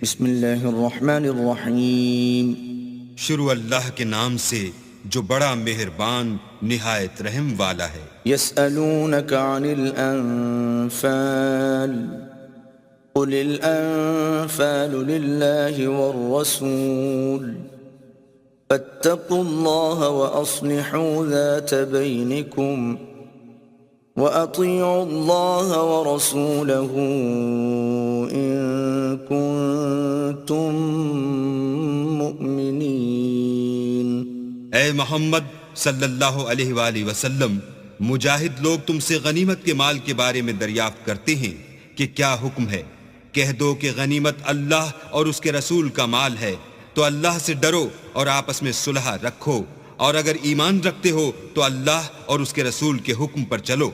بسم اللہ الرحمن الرحیم. شروع اللہ کے نام سے جو بڑا مہربان نہایت رحم والا ہے. یسألونک عن الانفال قل الانفال للہ والرسول فاتقوا اللہ واصلحوا ذات بینکم وَأَطِيعُوا اللَّهَ وَرَسُولَهُ إِن كُنتُم مُّؤْمِنِينَ. اے محمد صلی اللہ علیہ وآلہ وسلم، مجاہد لوگ تم سے غنیمت کے مال کے بارے میں دریافت کرتے ہیں کہ کیا حکم ہے. کہہ دو کہ غنیمت اللہ اور اس کے رسول کا مال ہے، تو اللہ سے ڈرو اور آپس میں صلح رکھو، اور اگر ایمان رکھتے ہو تو اللہ اور اس کے رسول کے حکم پر چلو.